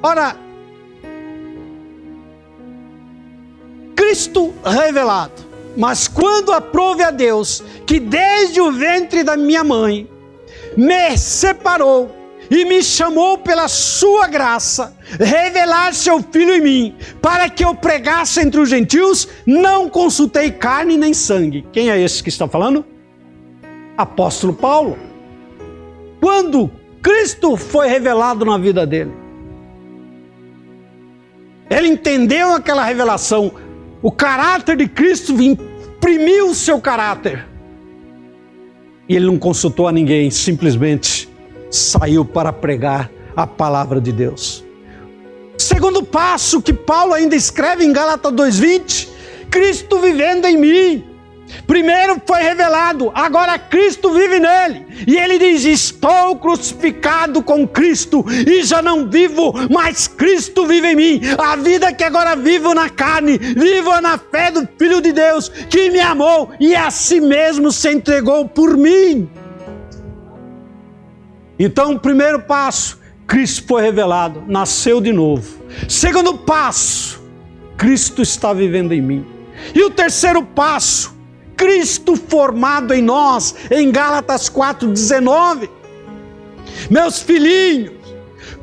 Ora, Cristo revelado, mas quando aprove a Deus, que desde o ventre da minha mãe, me separou e me chamou pela sua graça, revelar seu Filho em mim, para que eu pregasse entre os gentios, não consultei carne nem sangue. Quem é esse que está falando? Apóstolo Paulo. Quando Cristo foi revelado na vida dele, ele entendeu aquela revelação, o caráter de Cristo imprimiu o seu caráter. E ele não consultou a ninguém, simplesmente saiu para pregar a palavra de Deus. Segundo passo que Paulo ainda escreve em Gálatas 2:20, Cristo vivendo em mim. Primeiro foi revelado, agora Cristo vive nele. E ele diz, estou crucificado com Cristo e já não vivo, mas Cristo vive em mim. A vida que agora vivo na carne, vivo na fé do Filho de Deus, que me amou e a si mesmo se entregou por mim. Então, o primeiro passo, Cristo foi revelado, nasceu de novo. Segundo passo, Cristo está vivendo em mim. E o terceiro passo, Cristo formado em nós, em Gálatas 4:19. Meus filhinhos,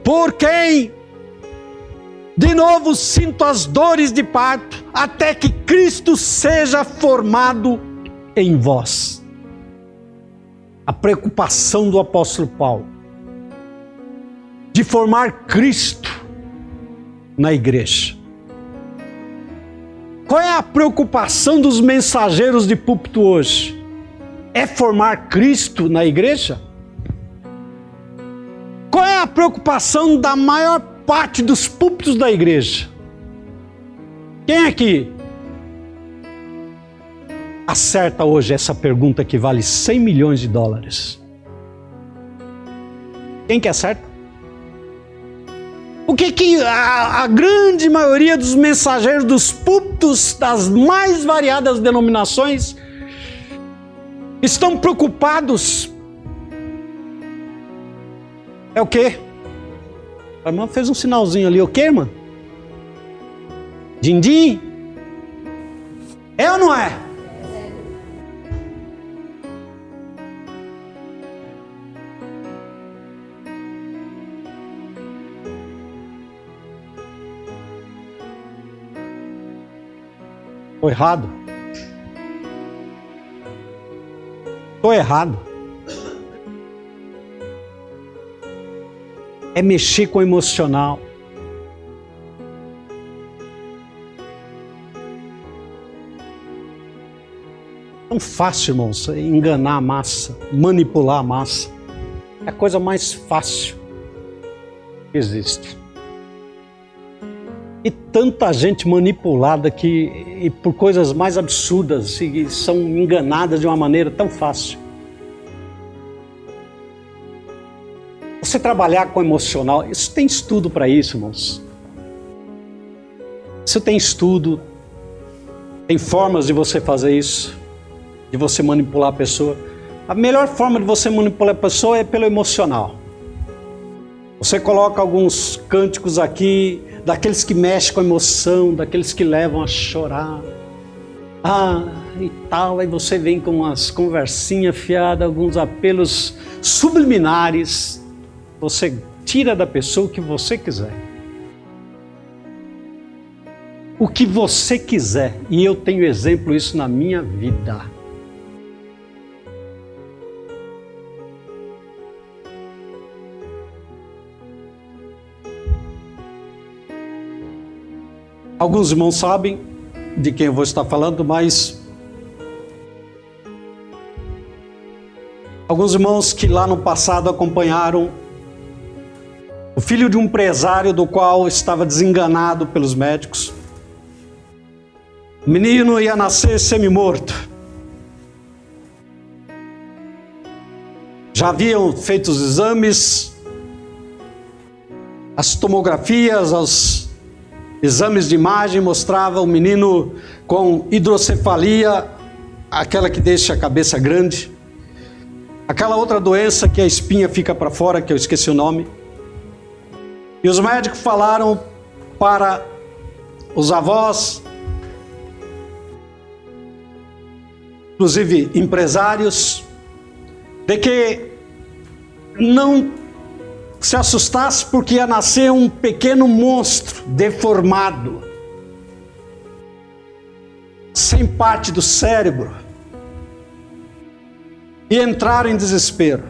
por quem de novo sinto as dores de parto, até que Cristo seja formado em vós. A preocupação do apóstolo Paulo de formar Cristo na igreja. Qual é a preocupação dos mensageiros de púlpito hoje? É formar Cristo na igreja? Qual é a preocupação da maior parte dos púlpitos da igreja? Quem aqui acerta hoje essa pergunta que vale 100 milhões de dólares? Quem que acerta? O que a grande maioria dos mensageiros dos púlpitos das mais variadas denominações estão preocupados? É o quê? A irmã fez um sinalzinho ali, o quê, irmã? Din-din? É ou não é? Estou errado? Estou errado. É mexer com o emocional. É tão fácil, irmãos, enganar a massa, manipular a massa. É a coisa mais fácil que existe. E tanta gente manipulada e por coisas mais absurdas e são enganadas de uma maneira tão fácil. Você trabalhar com o emocional, isso tem estudo para isso, irmãos. Isso tem estudo, tem formas de você fazer isso, de você manipular a pessoa. A melhor forma de você manipular a pessoa é pelo emocional. Você coloca alguns cânticos aqui, daqueles que mexem com a emoção, daqueles que levam a chorar. E tal, aí você vem com umas conversinhas fiadas, alguns apelos subliminares. Você tira da pessoa o que você quiser. O que você quiser. E eu tenho exemplo disso na minha vida. Alguns irmãos sabem de quem eu vou estar falando, mas alguns irmãos que lá no passado acompanharam o filho de um empresário do qual estava desenganado pelos médicos. O menino ia nascer semi-morto. Já haviam feito os exames, as tomografias, os exames de imagem mostravam o menino com hidrocefalia aquela que deixa a cabeça grande, aquela outra doença que a espinha fica para fora, que eu esqueci o nome. E os médicos falaram para os avós, inclusive empresários, de que não se assustasse porque ia nascer um pequeno monstro deformado, sem parte do cérebro, e entraram em desespero.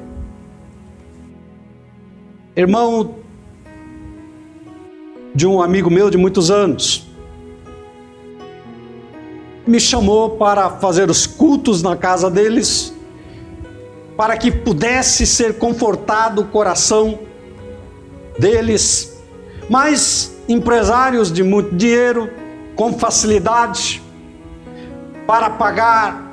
Irmão de um amigo meu de muitos anos, me chamou para fazer os cultos na casa deles, para que pudesse ser confortado o coração deles. Mas empresários de muito dinheiro, com facilidade, para pagar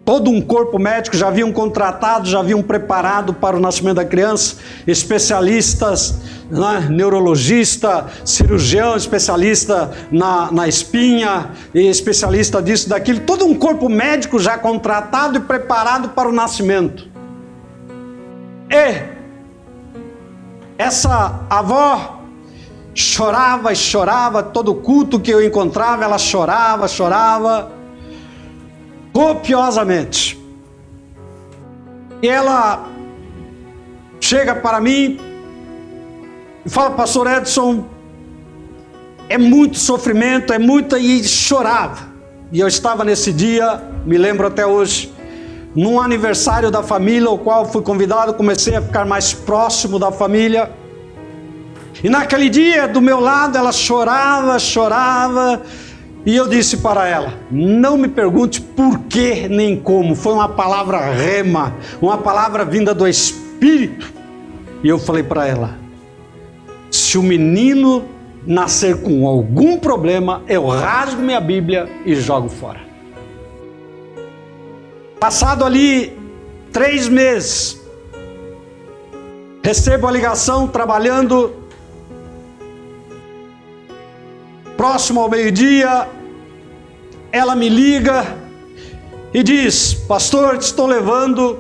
todo um corpo médico, já haviam contratado, já haviam preparado para o nascimento da criança, especialistas, né, neurologista, cirurgião, especialista na espinha, e especialista disso, daquilo, todo um corpo médico já contratado e preparado para o nascimento. E essa avó chorava e chorava, todo culto que eu encontrava, ela chorava, copiosamente. E ela chega para mim e fala: pastor Edson, é muito sofrimento, é muita, e chorava. E eu estava nesse dia, me lembro até hoje, num aniversário da família, ao qual fui convidado, comecei a ficar mais próximo da família. E naquele dia, do meu lado, ela chorava, e eu disse para ela: não me pergunte por que nem como, foi uma palavra rema, uma palavra vinda do Espírito. E eu falei para ela: se o menino nascer com algum problema, eu rasgo minha Bíblia e jogo fora. Passado ali 3 meses, recebo a ligação, trabalhando próximo ao meio-dia, ela me liga e diz: pastor, estou levando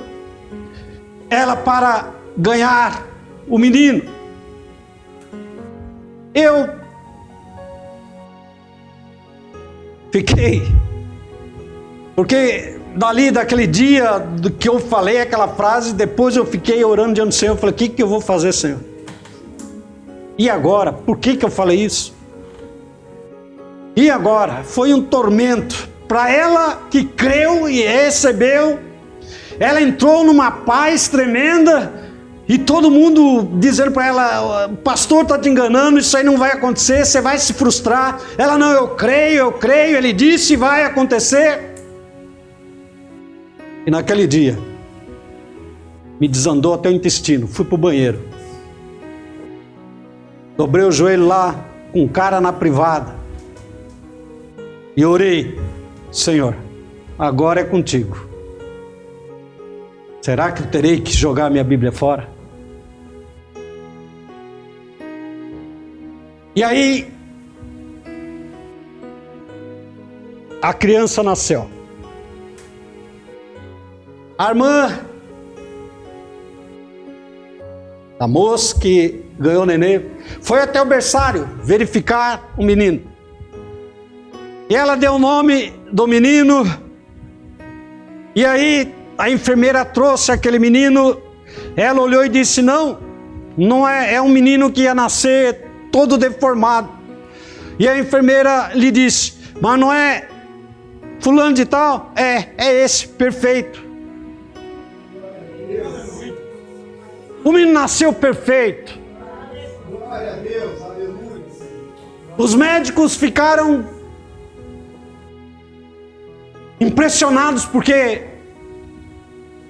ela para ganhar o menino. Eu fiquei, porque dali daquele dia do que eu falei aquela frase, depois eu fiquei orando diante do Senhor. Eu falei: o que eu vou fazer, Senhor? E agora? Por que eu falei isso? E agora? Foi um tormento para ela que creu e recebeu. Ela entrou numa paz tremenda, e todo mundo dizendo para ela: o pastor está te enganando, isso aí não vai acontecer, você vai se frustrar. Ela: não, eu creio, ele disse, vai acontecer. E naquele dia me desandou até o intestino, fui para o banheiro, dobrei o joelho lá com um cara na privada e orei: Senhor, agora é contigo. Será que eu terei que jogar minha Bíblia fora? E aí a criança nasceu. A irmã da moça que ganhou o nenê foi até o berçário verificar o menino. E ela deu o nome do menino. E aí a enfermeira trouxe aquele menino. Ela olhou e disse: não é um menino que ia nascer todo deformado. E a enfermeira lhe disse: mas não é fulano de tal? É esse, perfeito. O menino nasceu perfeito. Glória a Deus, aleluia. Os médicos ficaram impressionados, porque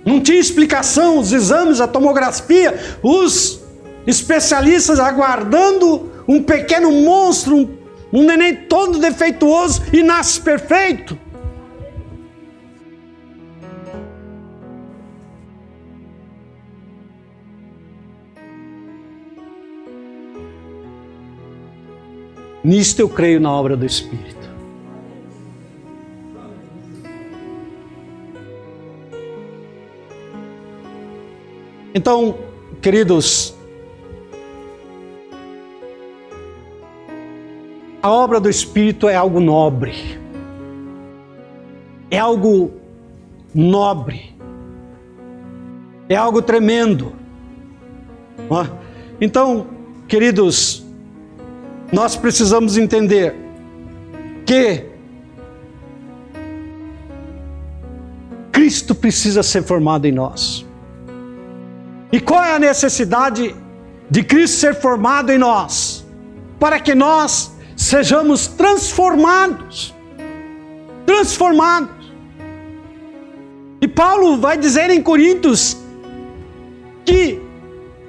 não tinha explicação. Os exames, a tomografia, os especialistas aguardando um pequeno monstro, um neném todo defeituoso, e nasce perfeito. Nisto eu creio na obra do Espírito. Então, queridos, a obra do Espírito é algo nobre. É algo nobre. É algo tremendo. Então, queridos, nós precisamos entender que Cristo precisa ser formado em nós. E qual é a necessidade de Cristo ser formado em nós? Para que nós sejamos transformados. Transformados. E Paulo vai dizer em Coríntios que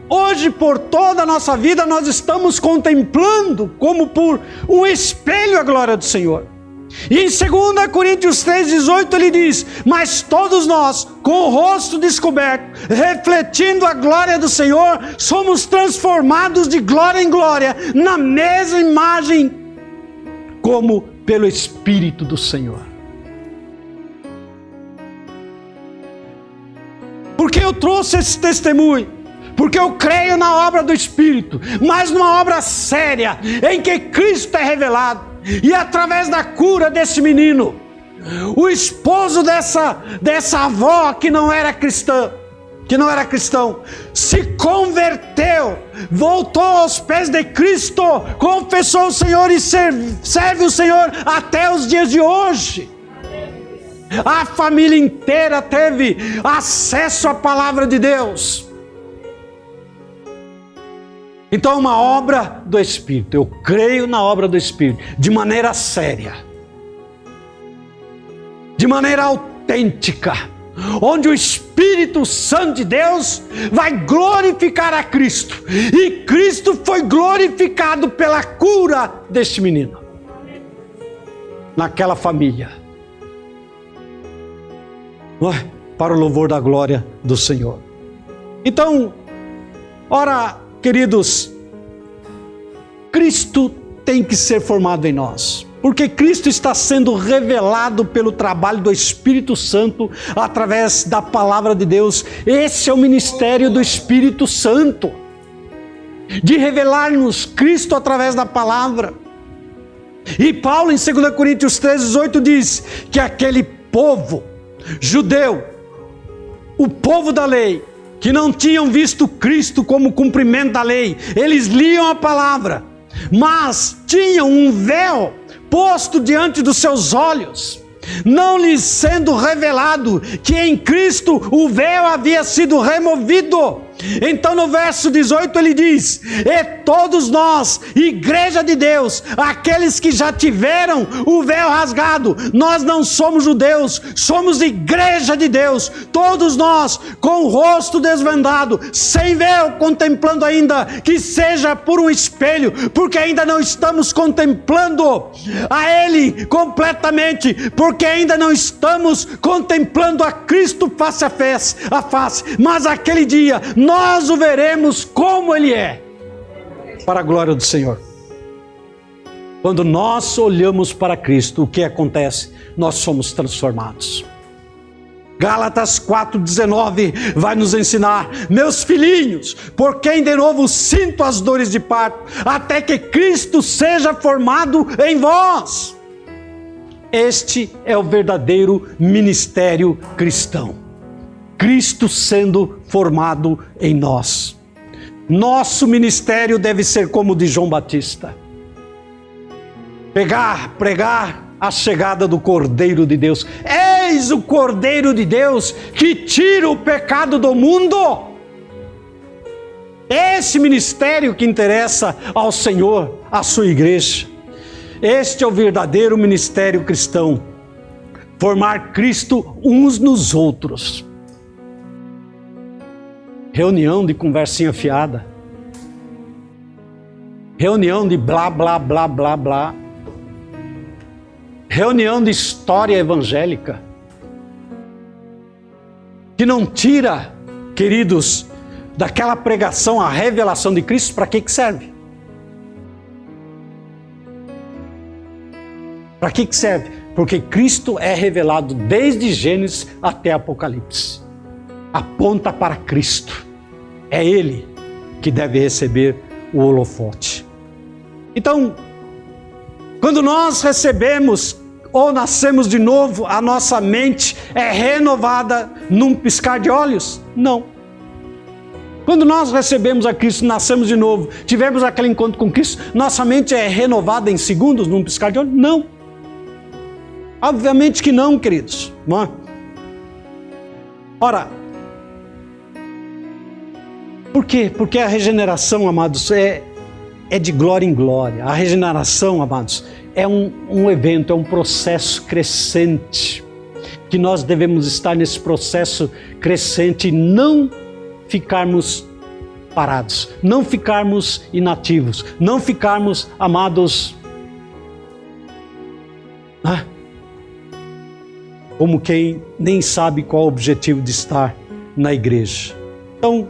hoje, por toda a nossa vida, nós estamos contemplando como por um espelho a glória do Senhor. E em 2 Coríntios 3,18 ele diz: mas todos nós, com o rosto descoberto, refletindo a glória do Senhor, somos transformados de glória em glória, na mesma imagem, como pelo Espírito do Senhor. Por que eu trouxe esse testemunho? Porque eu creio na obra do Espírito, mas numa obra séria, em que Cristo é revelado. E através da cura desse menino, o esposo dessa avó que não era cristão, se converteu, voltou aos pés de Cristo, confessou o Senhor e serve o Senhor até os dias de hoje. A família inteira teve acesso à palavra de Deus. Então, uma obra do Espírito, eu creio na obra do Espírito, de maneira séria, de maneira autêntica, onde o Espírito Santo de Deus vai glorificar a Cristo, e Cristo foi glorificado pela cura deste menino, naquela família, para o louvor da glória do Senhor. Então, ora, queridos, Cristo tem que ser formado em nós, porque Cristo está sendo revelado pelo trabalho do Espírito Santo através da palavra de Deus. Esse é o ministério do Espírito Santo, de revelar-nos Cristo através da palavra. E Paulo em 2 Coríntios 3,18 diz que aquele povo judeu, o povo da lei, que não tinham visto Cristo como cumprimento da lei, eles liam a palavra, mas tinham um véu posto diante dos seus olhos, não lhes sendo revelado que em Cristo o véu havia sido removido. Então no verso 18 ele diz: e todos nós, igreja de Deus, aqueles que já tiveram o véu rasgado, nós não somos judeus, somos igreja de Deus, todos nós com o rosto desvendado, sem véu, contemplando ainda, que seja por um espelho, porque ainda não estamos contemplando a Ele completamente, porque ainda não estamos contemplando a Cristo face a face, mas aquele dia nós o veremos como Ele é, para a glória do Senhor. Quando nós olhamos para Cristo, o que acontece? Nós somos transformados. Gálatas 4,19 vai nos ensinar: meus filhinhos, por quem de novo sinto as dores de parto, até que Cristo seja formado em vós. Este é o verdadeiro ministério cristão. Cristo sendo formado em nós. Nosso ministério deve ser como o de João Batista. Pregar a chegada do Cordeiro de Deus. Eis o Cordeiro de Deus que tira o pecado do mundo. Esse ministério que interessa ao Senhor, à sua igreja. Este é o verdadeiro ministério cristão. Formar Cristo uns nos outros. Reunião de conversinha fiada. Reunião de blá, blá, blá, blá, blá. Reunião de história evangélica. Que não tira, queridos, daquela pregação a revelação de Cristo. Para que serve? Para que serve? Porque Cristo é revelado desde Gênesis até Apocalipse. Aponta para Cristo. é Ele que deve receber o holofote. Então, quando nós recebemos ou nascemos de novo, a nossa mente é renovada num piscar de olhos? Não. Quando nós recebemos a Cristo, nascemos de novo, tivemos aquele encontro com Cristo, nossa mente é renovada em segundos, num piscar de olhos? Não. Obviamente que não, queridos. Não é? Ora, por quê? Porque a regeneração, amados, é de glória em glória. A regeneração, amados, é um evento, é um processo crescente, que nós devemos estar nesse processo crescente e não ficarmos parados, não ficarmos inativos, não ficarmos, amados, como quem nem sabe qual é o objetivo de estar na igreja. Então,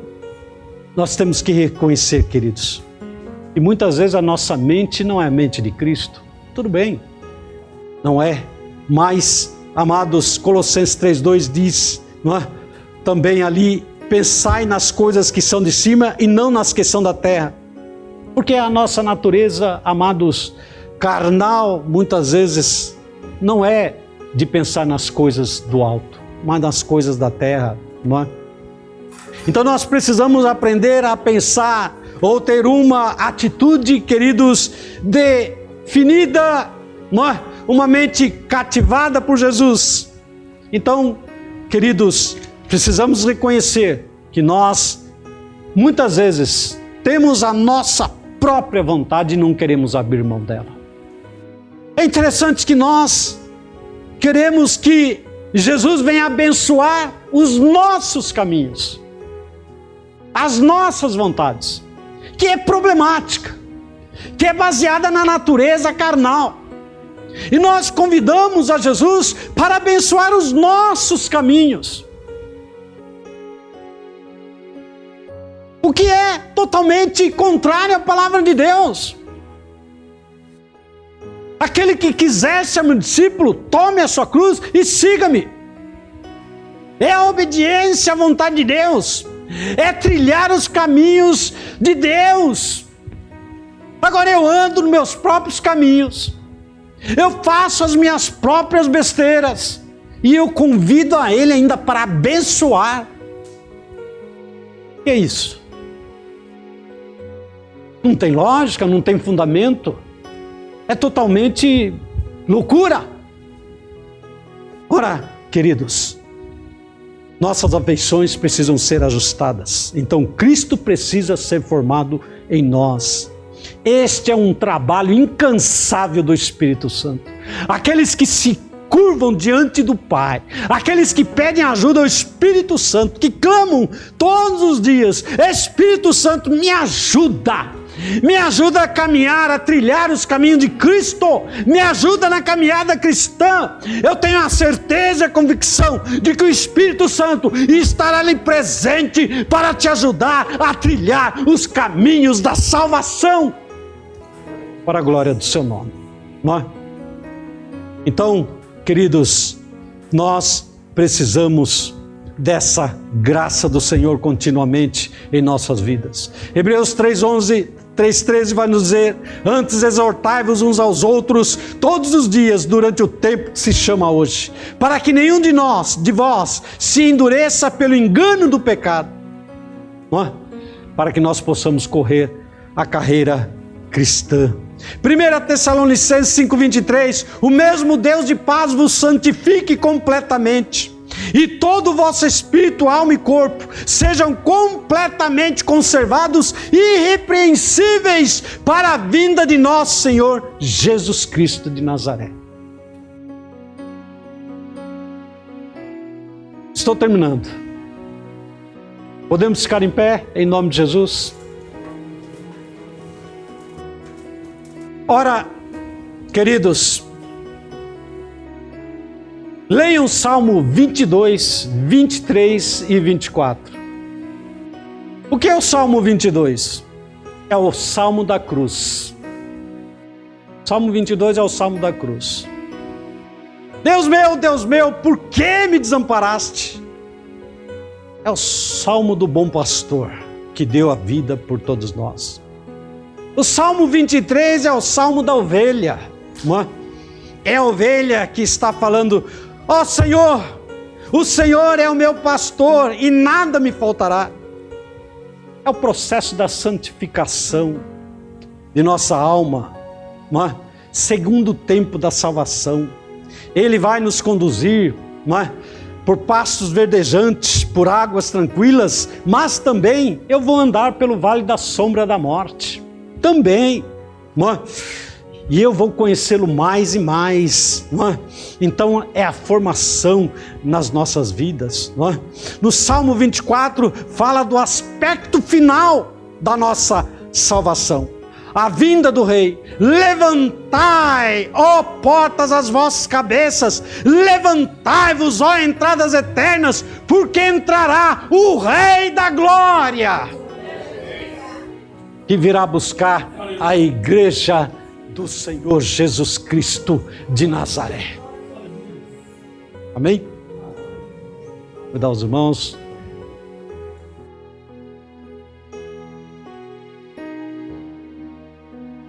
nós temos que reconhecer, queridos, e muitas vezes a nossa mente não é a mente de Cristo. Tudo bem, não é, mas, amados, Colossenses 3,2 diz, não é? Também ali, pensai nas coisas que são de cima e não nas que são da terra. Porque a nossa natureza, amados, carnal, muitas vezes, não é de pensar nas coisas do alto, mas nas coisas da terra, não é? Então nós precisamos aprender a pensar ou ter uma atitude, queridos, definida, não é? Uma mente cativada por Jesus. Então, queridos, precisamos reconhecer que nós, muitas vezes, temos a nossa própria vontade e não queremos abrir mão dela. É interessante que nós queremos que Jesus venha abençoar os nossos caminhos, as nossas vontades, que é problemática, que é baseada na natureza carnal. E nós convidamos a Jesus para abençoar os nossos caminhos, o que é totalmente contrário à palavra de Deus. Aquele que quiser ser meu discípulo, tome a sua cruz e siga-me. É a obediência à vontade de Deus, é trilhar os caminhos de Deus. Agora eu ando nos meus próprios caminhos, eu faço as minhas próprias besteiras, e eu convido a Ele ainda para abençoar. Que é isso? Não tem lógica, não tem fundamento, é totalmente loucura. Ora, queridos, nossas afeições precisam ser ajustadas, então Cristo precisa ser formado em nós. Este é um trabalho incansável do Espírito Santo. Aqueles que se curvam diante do Pai, aqueles que pedem ajuda ao Espírito Santo, que clamam todos os dias: Espírito Santo, me ajuda a caminhar, a trilhar os caminhos de Cristo, me ajuda na caminhada cristã. Eu tenho a certeza e a convicção de que o Espírito Santo estará ali presente para te ajudar a trilhar os caminhos da salvação, para a glória do seu nome, não é? Então, queridos, nós precisamos dessa graça do Senhor continuamente em nossas vidas. Hebreus 3:13 vai nos dizer: antes exortai-vos uns aos outros todos os dias durante o tempo que se chama hoje, para que nenhum de vós se endureça pelo engano do pecado, não é? Para que nós possamos correr a carreira cristã. 1 Tessalonicenses 5:23, o mesmo Deus de paz vos santifique completamente, e todo o vosso espírito, alma e corpo sejam completamente conservados irrepreensíveis para a vinda de nosso Senhor Jesus Cristo de Nazaré. Estou terminando. Podemos ficar em pé em nome de Jesus? Ora, queridos, leiam Salmo 22, 23 e 24. O que é o Salmo 22? É o Salmo da cruz. Salmo 22 é o Salmo da cruz. Deus meu, por que me desamparaste? É o Salmo do bom pastor. que deu a vida por todos nós. O Salmo 23 é o Salmo da ovelha, não é? É a ovelha que está falando: ó Senhor, o Senhor é o meu pastor e nada me faltará. É o processo da santificação de nossa alma, não é? Segundo o tempo da salvação. Ele vai nos conduzir, não é? Por pastos verdejantes, por águas tranquilas, mas também eu vou andar pelo vale da sombra da morte. Também, não é? E eu vou conhecê-lo mais e mais, não é? Então é a formação nas nossas vidas, não é? No Salmo 24 fala do aspecto final da nossa salvação. A vinda do Rei. Levantai, ó portas, as vossas cabeças, levantai-vos, ó entradas eternas, porque entrará o Rei da Glória, que virá buscar a igreja do Senhor Jesus Cristo de Nazaré. Amém? Vou dar aos irmãos.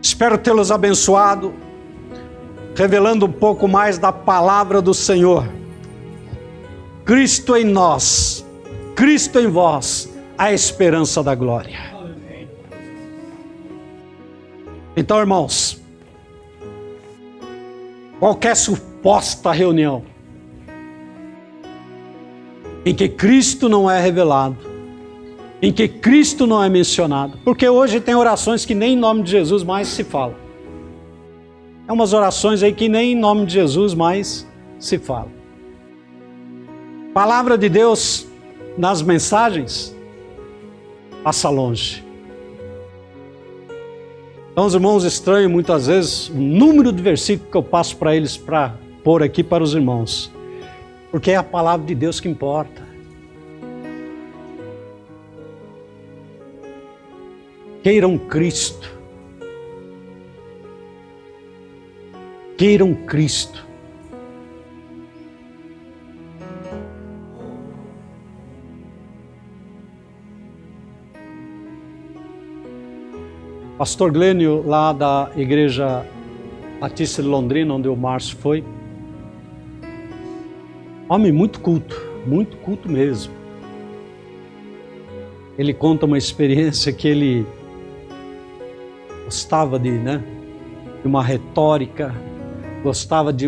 Espero tê-los abençoado, revelando um pouco mais da palavra do Senhor. Cristo em nós, Cristo em vós, a esperança da glória. Então, irmãos, qualquer suposta reunião em que Cristo não é revelado, em que Cristo não é mencionado, porque hoje tem orações que nem em nome de Jesus mais se fala. É umas orações aí que nem em nome de Jesus mais se fala. Palavra de Deus nas mensagens passa longe. Então os irmãos estranham muitas vezes o número de versículos que eu passo para eles para pôr aqui para os irmãos, porque é a palavra de Deus que importa. Queiram Cristo. Queiram Cristo. Pastor Glênio, lá da Igreja Batista de Londrina, onde o Márcio foi, homem muito culto mesmo. Ele conta uma experiência que ele gostava de uma retórica, gostava de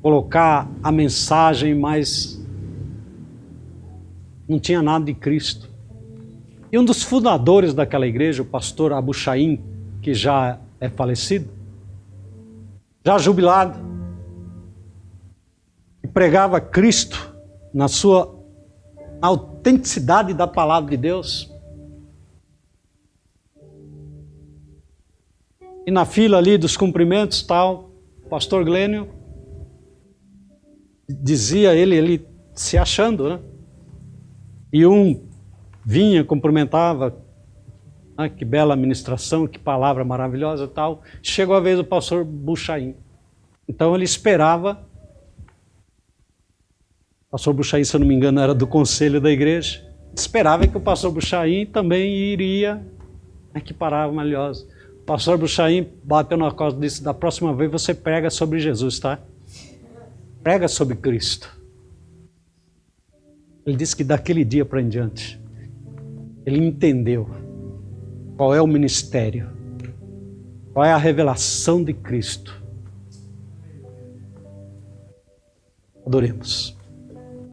colocar a mensagem, mas não tinha nada de Cristo. E um dos fundadores daquela igreja, o pastor Abu Shaim, que já é falecido, já jubilado, e pregava Cristo na sua autenticidade da palavra de Deus. E na fila ali dos cumprimentos, tal, o pastor Glênio dizia, ele se achando, né? E um vinha, cumprimentava, que bela ministração, que palavra maravilhosa e tal. Chegou a vez do pastor Buchaim. Então ele esperava, o pastor Buchaim, se eu não me engano, era do conselho da igreja, esperava que o pastor Buchaim também iria, que palavra maravilhosa. O pastor Buchaim bateu na costa e disse: da próxima vez você prega sobre Jesus, tá? Prega sobre Cristo. Ele disse que daquele dia para em diante, ele entendeu qual é o ministério, qual é a revelação de Cristo. Adoremos.